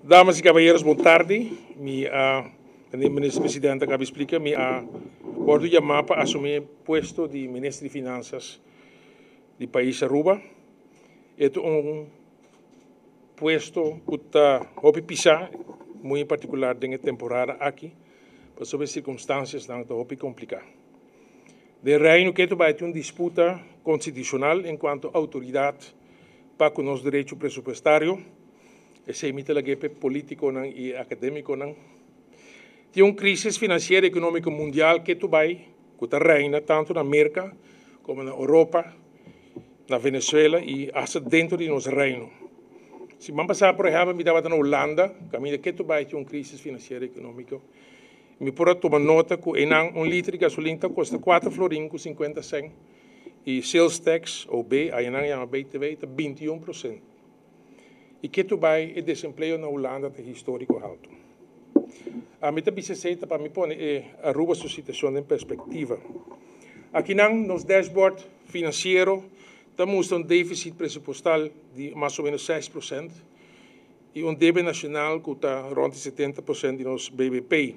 Damas e cavalheiros, boa tarde. Ministro Presidente acaba de explicar, vou chamar para assumir o posto de Ministro de Finanças do país Aruba. Este é posto que está pisar, muito particular nessa temporada aqui, por sobre circunstâncias que estão complicadas. De reino que vai ter uma disputa constitucional enquanto autoridade para com os direitos pressupostários. Esse é o que político e acadêmico. Tem uma crise financeira e econômica mundial que vai reina tanto na América como na Europa, na Venezuela e até dentro de nosso reino. Se vamos passar, por exemplo, na Holanda, caminho que vai ter uma crise financeira e econômica, me pode tomar nota que um litro de gasolina custa 4 florins com 50 cents e sales tax, ou B, aí não é BTV, está 21%. E que tu vai o desemprego na Holanda é histórico alto. A mim também se aceita para me pôr a Aruba sua situação em perspectiva. Aqui nos dashboard financeiro temos um déficit pressupostal de mais ou menos 6% e um débito nacional que está rondando 70% de nosso BBP.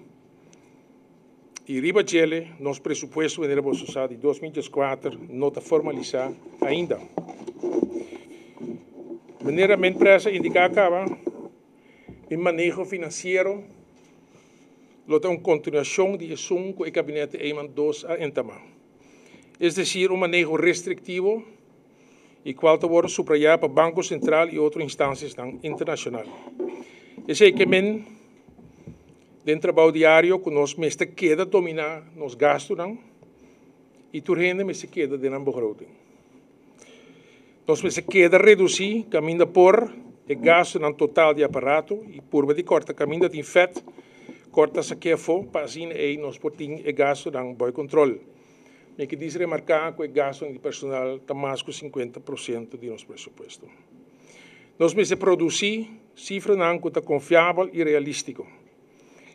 E riba dele, nosso pressuposto em de 2004 não está formalizado ainda. Maneira a empresa indica acaba em manejo financeiro, lota uma continuação de assunto que o gabinete Eman II a entamar. É decir, um manejo restritivo e qual está subrayado para o Banco Central e outras instâncias internacionais. Esse é que dentro do trabalho diário que nós mesmo queda dominar nos gastos e tu rende mesmo queda de begroting. Nós mesmo queda reduzir caminho por o gasto no total de aparato e por de corta caminho de FED corta se que for para assim nós podemos o gasto no bom controle. Me que diz remarcar que o gasto de personal está mais que 50% de nosso pressuposto. Nós mesmo produzir cifra que está confiável e realístico.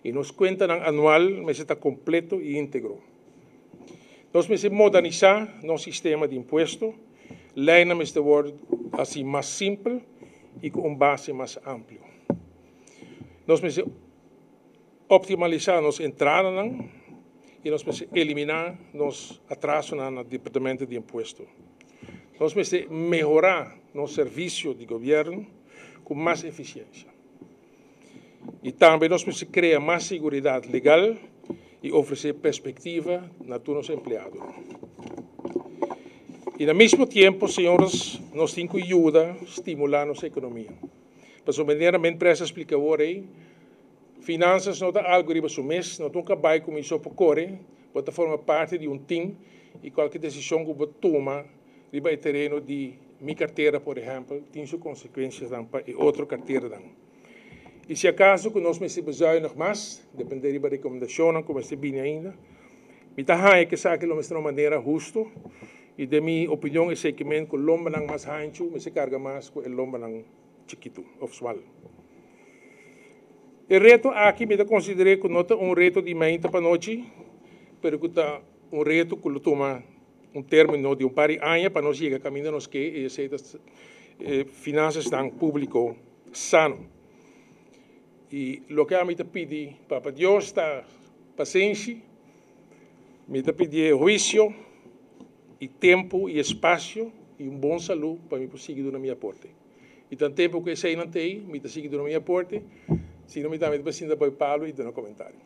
E nos conta anual mas está completo e íntegro. Nós mesmo modernizar nosso sistema de imposto, lei na mesma word assim mais simples e com base mais amplo. Nós mesmo optimalizar nossa entrada e nós mesmo eliminar nos atrasos no departamento de imposto. Nós mesmo melhorar nosso serviço de governo com mais eficiência. E também nós precisamos criar mais segurança legal e oferecer perspectiva a todos os empregados. E ao mesmo tempo, senhores, nós temos que ajudar a estimular a nossa economia. Para a maneira a empresa explica agora, finanças não é algo que o mês, não nunca vai começar por correr, pode formar parte de um time e qualquer decisão que você toma, riba o terreno de minha carteira, por exemplo, tem suas consequências para outra carteira. E se acaso que nós precisamos noch mais, depende da recomendação, como se bem ainda, me está que sabe que de uma maneira justa, e de minha opinião é que o lomba não mais hancho, mas se carga mais com o lomba não chiquito, oficial. O reto aqui me considerei que não é reto de mente para noite, mas que é reto que toma término de par de anos para nós chegar a caminho nos que finanças estão público sano. E o que a mim te pedi, para Deus está paciência, me te pedi juízo, e tempo e espaço e bom saúde para me seguir na minha porta. E tanto tempo que sei não tem, me seguir na minha porta, se não me dá, me precisa para Paulo e dar um comentário.